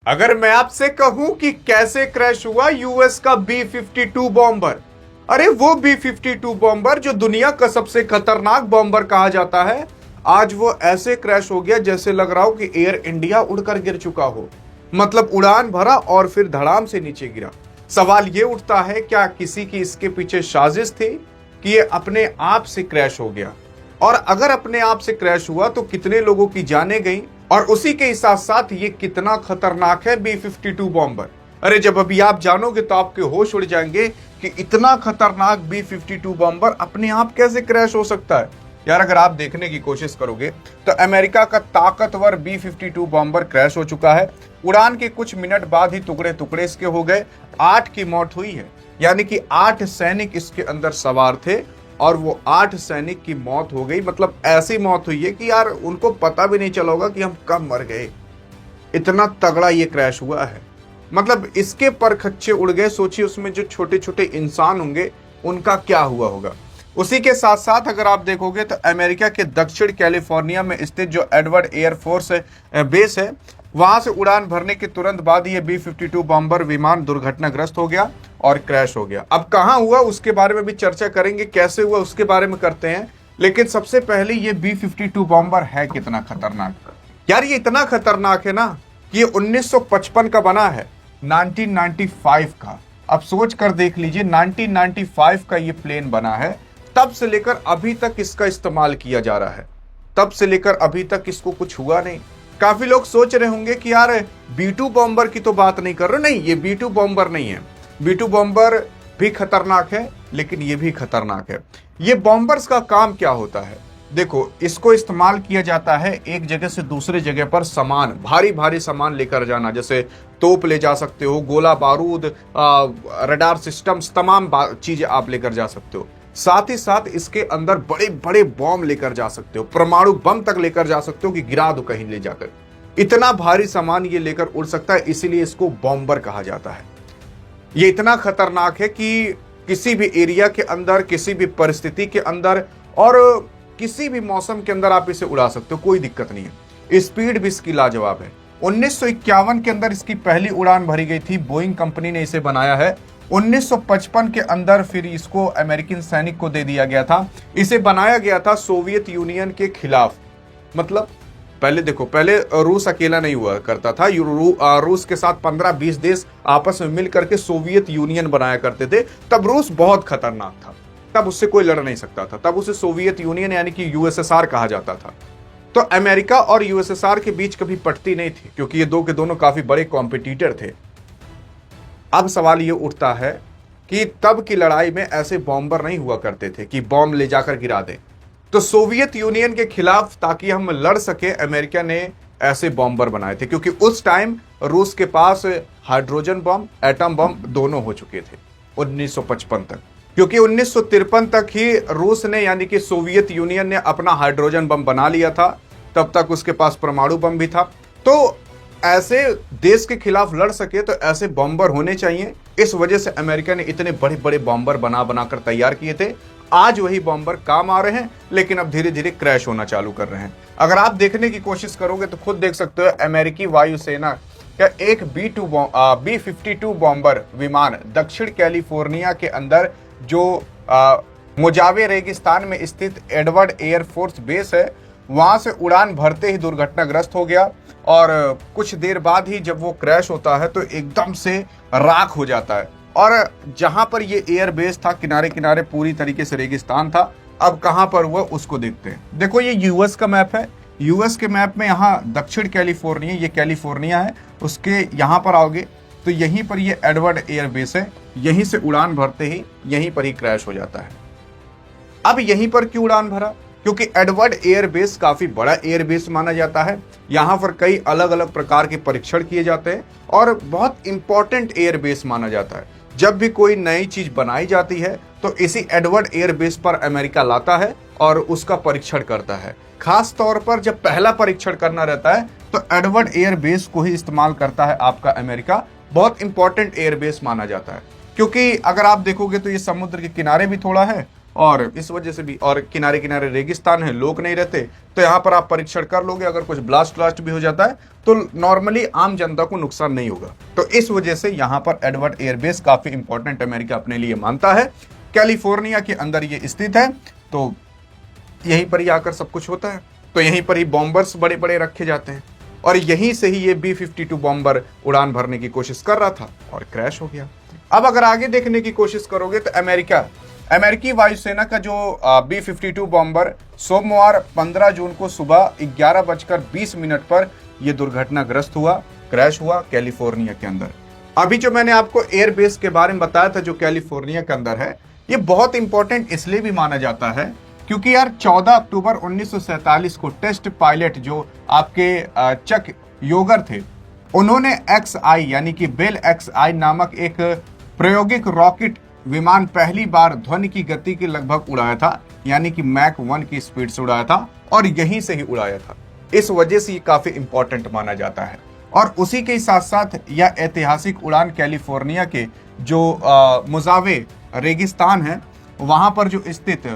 अगर मैं आपसे कहूं कि कैसे क्रैश हुआ यूएस का B-52 बॉम्बर, अरे वो B-52 बॉम्बर जो दुनिया का सबसे खतरनाक बॉम्बर कहा जाता है, आज वो ऐसे क्रैश हो गया जैसे लग रहा हो कि एयर इंडिया उड़कर गिर चुका हो। मतलब उड़ान भरा और फिर धड़ाम से नीचे गिरा। सवाल ये उठता है, क्या किसी की इसके पीछे साजिश थी कि ये अपने आप से क्रैश हो गया? और अगर अपने आप से क्रैश हुआ तो कितने लोगों की जानें गई, और उसी के साथ साथ ये कितना खतरनाक है B-52 बॉम्बर। अरे जब अभी आप जानोगे तो आपके होश उड़ जाएंगे कि इतना खतरनाक B-52 बॉम्बर अपने आप कैसे क्रैश हो सकता है। यार अगर आप देखने की कोशिश करोगे तो अमेरिका का ताकतवर B-52 बॉम्बर क्रैश हो चुका है। उड़ान के कुछ मिनट बाद ही टुकड़े टुकड़े इसके हो गए। 8 की मौत हुई है, यानी कि 8 सैनिक इसके अंदर सवार थे और वो 8 सैनिक की मौत हो गई। मतलब ऐसी मौत हुई है कि यार उनको पता भी नहीं चला होगा कि हम कब मर गए। इतना तगड़ा ये क्रैश हुआ है। मतलब इसके पर खच्चे उड़ गए। सोचिए उसमें जो छोटे छोटे इंसान होंगे उनका क्या हुआ होगा। उसी के साथ साथ अगर आप देखोगे तो अमेरिका के दक्षिण कैलिफोर्निया में स्थित जो एडवर्ड एयरफोर्स बेस है, वहां से उड़ान भरने के तुरंत बाद ये B-52 बॉम्बर विमान दुर्घटनाग्रस्त हो गया और क्रैश हो गया। अब कहां हुआ उसके बारे में भी चर्चा करेंगे, कैसे हुआ उसके बारे में करते हैं। लेकिन सबसे पहले ये B-52 बॉम्बर है कितना खतरनाक। यार ये इतना खतरनाक है ना कि ये 1955 का बना है, 1995 का। अब सोच कर देख लीजिए, 1995 का ये प्लेन बना है, तब से लेकर अभी तक इसका इस्तेमाल किया जा रहा है। तब से लेकर अभी तक इसको कुछ हुआ नहीं। काफी लोग सोच रहे होंगे कि यार B-2 बॉम्बर की तो बात नहीं कर रहे। नहीं, ये B-2 बॉम्बर नहीं है। B-2 बॉम्बर भी खतरनाक है, लेकिन ये भी खतरनाक है। ये बॉम्बर्स का काम क्या होता है? देखो, इसको इस्तेमाल किया जाता है एक जगह से दूसरे जगह पर सामान, भारी भारी सामान लेकर जाना। जैसे तोप ले जा सकते हो, गोला बारूद, रडार सिस्टम्स, तमाम चीजें आप लेकर जा सकते हो। साथ ही साथ इसके अंदर बड़े बड़े बॉम्ब लेकर जा सकते हो, परमाणु बम तक लेकर जा सकते हो कि गिरा दो कहीं ले जाकर। इतना भारी सामान ये लेकर उड़ सकता है, इसीलिए इसको बॉम्बर कहा जाता है। ये इतना खतरनाक है कि किसी भी एरिया के अंदर, किसी भी परिस्थिति के अंदर और किसी भी मौसम के अंदर आप इसे उड़ा सकते हो, कोई दिक्कत नहीं है। स्पीड भी इसकी लाजवाब है। 1951 के अंदर इसकी पहली उड़ान भरी गई थी, बोइंग कंपनी ने इसे बनाया है। 1955 के अंदर फिर इसको अमेरिकन सैनिक को दे दिया गया था। इसे बनाया गया था सोवियत यूनियन के खिलाफ। मतलब पहले देखो, पहले रूस अकेला नहीं हुआ करता था। रूस के साथ 15-20 देश आपस में मिल करके सोवियत यूनियन बनाया करते थे। तब रूस बहुत खतरनाक था, तब उससे कोई लड़ नहीं सकता था। तब उसे सोवियत यूनियन यानी कि USSR कहा जाता था। तो अमेरिका और USSR के बीच कभी पटती नहीं थी, क्योंकि ये दो के दोनों काफी बड़े कॉम्पिटिटर थे। अब सवाल ये उठता है कि तब की लड़ाई में ऐसे बॉम्बर नहीं हुआ करते थे कि बॉम्ब ले जाकर गिरा दें। तो सोवियत यूनियन के खिलाफ ताकि हम लड़ सके, अमेरिका ने ऐसे बॉम्बर बनाए थे, क्योंकि उस टाइम रूस के पास हाइड्रोजन बम, एटम बम दोनों हो चुके थे 1955 तक। क्योंकि 1953 तक ही रूस ने यानी कि सोवियत यूनियन ने अपना हाइड्रोजन बम बना लिया था। तब तक उसके पास परमाणु बम भी था। तो ऐसे देश के खिलाफ लड़ सके तो ऐसे बॉम्बर होने चाहिए। इस वजह से अमेरिका ने इतने बड़े बड़े बॉम्बर बना बनाकर तैयार किए थे। आज वही बॉम्बर काम आ रहे हैं, लेकिन अब धीरे धीरे क्रैश होना चालू कर रहे हैं। अगर आप देखने की कोशिश करोगे तो खुद देख सकते हो, अमेरिकी वायुसेना का एक B-52 बॉम्बर विमान दक्षिण कैलिफोर्निया के अंदर जो मुजावे रेगिस्तान में स्थित एडवर्ड एयरफोर्स बेस है, वहां से उड़ान भरते ही दुर्घटनाग्रस्त हो गया। और कुछ देर बाद ही जब वो क्रैश होता है तो एकदम से राख हो जाता है। और जहां पर ये एयर बेस था, किनारे किनारे पूरी तरीके से रेगिस्तान था। अब कहां पर हुआ उसको देखते हैं। देखो, ये यूएस का मैप है। यूएस के मैप में यहाँ दक्षिण कैलिफोर्निया, ये कैलिफोर्निया है, उसके यहाँ पर आओगे तो यहीं पर ये एडवर्ड एयर बेस है। यहीं से उड़ान भरते ही यहीं पर ही क्रैश हो जाता है। अब यहीं पर क्यों उड़ान भरा? क्योंकि एडवर्ड एयरबेस काफी बड़ा एयरबेस माना जाता है। यहाँ पर कई अलग अलग प्रकार के परीक्षण किए जाते हैं और बहुत इंपॉर्टेंट एयरबेस माना जाता है। जब भी कोई नई चीज बनाई जाती है तो इसी एडवर्ड एयरबेस पर अमेरिका लाता है और उसका परीक्षण करता है। खास तौर पर जब पहला परीक्षण करना रहता है तो एडवर्ड एयरबेस को ही इस्तेमाल करता है आपका अमेरिका। बहुत इंपॉर्टेंट एयरबेस माना जाता है, क्योंकि अगर आप देखोगे तो ये समुद्र के किनारे भी थोड़ा है और इस वजह से भी, और किनारे किनारे रेगिस्तान है, लोग नहीं रहते, तो यहाँ पर आप परीक्षण कर लोगे। अगर कुछ ब्लास्ट भी हो जाता है तो नॉर्मली आम जनता को नुकसान नहीं होगा। तो इस वजह से यहाँ पर एडवर्ड एयरबेस काफी इंपॉर्टेंट अमेरिका अपने लिए मानता है। कैलिफोर्निया के अंदर ये स्थित है, तो यहीं पर ही आकर सब कुछ होता है। तो यहीं पर ही बॉम्बर्स बड़े बड़े रखे जाते हैं, और यहीं से ही ये B-52 बॉम्बर उड़ान भरने की कोशिश कर रहा था और क्रैश हो गया। अब अगर आगे देखने की कोशिश करोगे तो अमेरिकी वायुसेना का जो B-52 बॉम्बर सोमवार 15 जून को सुबह 11:20 पर यह दुर्घटनाग्रस्त हुआ, क्रैश हुआ कैलिफोर्निया के अंदर। अभी जो मैंने आपको एयरबेस के बारे में बताया था जो कैलिफोर्निया के अंदर है, ये बहुत इंपॉर्टेंट इसलिए भी माना जाता है क्योंकि यार 14 अक्टूबर 1947 को टेस्ट पायलट जो आपके चक योगर थे, उन्होंने XI यानी कि बेल XI नामक एक प्रायोगिक रॉकेट विमान पहली बार ध्वनि की गति के लगभग उड़ाया था, यानी कि मैक 1 की स्पीड से उड़ाया था, और यहीं से ही उड़ाया था। इस वजह से ये काफी इंपॉर्टेंट माना जाता है। और उसी के साथ साथ यह ऐतिहासिक उड़ान कैलिफोर्निया के जो मुजावे रेगिस्तान है वहां पर जो स्थित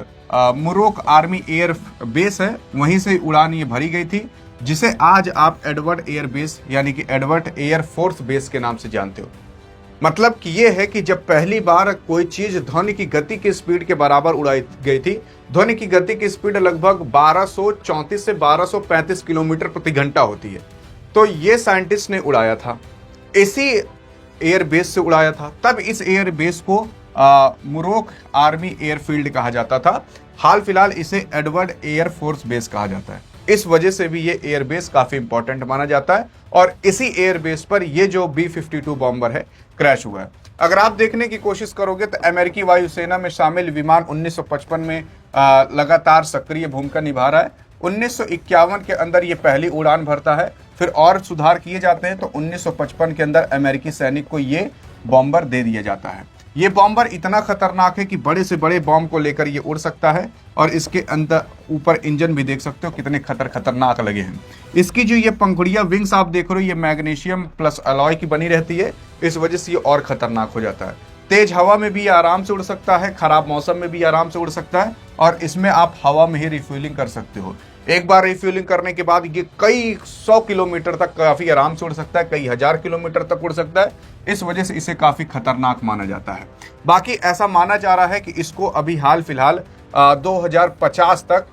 मुरोक आर्मी एयर बेस है, वहीं से उड़ान ये भरी गई थी, जिसे आज आप एडवर्ड एयर बेस यानी कि एडवर्ड एयर फोर्स बेस के नाम से जानते हो। मतलब कि ये है कि जब पहली बार कोई चीज ध्वनि की गति की स्पीड के बराबर उड़ाई गई थी, ध्वनि की गति की स्पीड लगभग 1234 से 1235 किलोमीटर प्रति घंटा होती है, तो ये साइंटिस्ट ने उड़ाया था, इसी एयर बेस से उड़ाया था। तब इस एयर बेस को मुरोक आर्मी एयरफील्ड कहा जाता था। हाल फिलहाल इसे एडवर्ड एयर फोर्स बेस कहा जाता है। इस वजह से भी ये एयरबेस काफी इंपॉर्टेंट माना जाता है, और इसी एयरबेस पर ये जो B-52 बॉम्बर है क्रैश हुआ है। अगर आप देखने की कोशिश करोगे तो अमेरिकी वायुसेना में शामिल विमान 1955 में लगातार सक्रिय भूमिका निभा रहा है। 1951 के अंदर ये पहली उड़ान भरता है, फिर और सुधार किए जाते हैं, तो 1955 के अंदर अमेरिकी सैनिक को ये बॉम्बर दे दिया जाता है। ये बॉम्बर इतना खतरनाक है कि बड़े से बड़े बॉम्ब को लेकर ये उड़ सकता है, और इसके अंदर ऊपर इंजन भी देख सकते हो कितने खतरनाक लगे हैं। इसकी जो ये पंखुड़ियां विंग्स आप देख रहे हो, ये मैग्नीशियम प्लस अलॉय की बनी रहती है, इस वजह से ये और खतरनाक हो जाता है। तेज हवा में भी आराम से उड़ सकता है, खराब मौसम में भी आराम से उड़ सकता है, और इसमें आप हवा में ही रिफ्यूलिंग कर सकते हो। एक बार रिफ्यूलिंग करने के बाद ये कई 100 किलोमीटर तक काफी आराम से उड़ सकता है, कई हजार किलोमीटर तक उड़ सकता है। इस वजह से इसे काफी खतरनाक माना जाता है। बाकी ऐसा माना जा रहा है कि इसको अभी हाल फिलहाल 2050 तक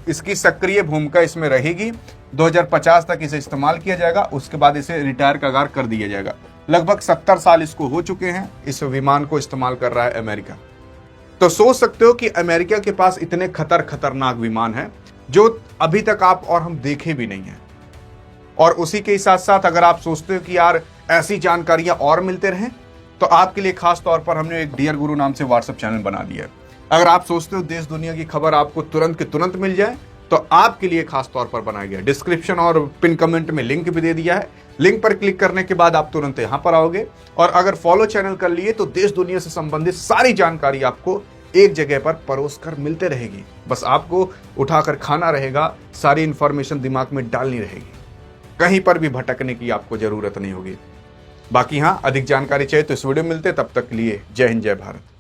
इसकी सक्रिय भूमिका इसमें रहेगी। 2050 तक इसे इस्तेमाल किया जाएगा, उसके बाद इसे रिटायर कगार कर दिया जाएगा। लगभग 70 साल इसको हो चुके हैं, इस विमान को इस्तेमाल कर रहा है अमेरिका। तो सोच सकते हो कि अमेरिका के पास इतने खतरनाक विमान हैं जो अभी तक आप और हम देखे भी नहीं हैं। और उसी के साथ साथ अगर आप सोचते हो कि यार ऐसी जानकारियां और मिलते रहें, तो आपके लिए खास तौर पर हमने एक डियर गुरु नाम से व्हाट्सएप चैनल बना दिया है। अगर आप सोचते हो देश दुनिया की खबर आपको तुरंत के तुरंत मिल जाए, तो आपके लिए खास तौर पर बनाया गया। डिस्क्रिप्शन और पिन कमेंट में लिंक भी दे दिया है, लिंक पर क्लिक करने के बाद आप तुरंत यहां पर आओगे, और अगर फॉलो चैनल कर लिए तो देश दुनिया से संबंधित सारी जानकारी आपको एक जगह पर परोस कर मिलते रहेगी। बस आपको उठाकर खाना रहेगा, सारी इंफॉर्मेशन दिमाग में डालनी रहेगी, कहीं पर भी भटकने की आपको जरूरत नहीं होगी। बाकी हाँ, अधिक जानकारी चाहिए तो इस वीडियो में मिलते, तब तक के लिए जय हिंद जय भारत।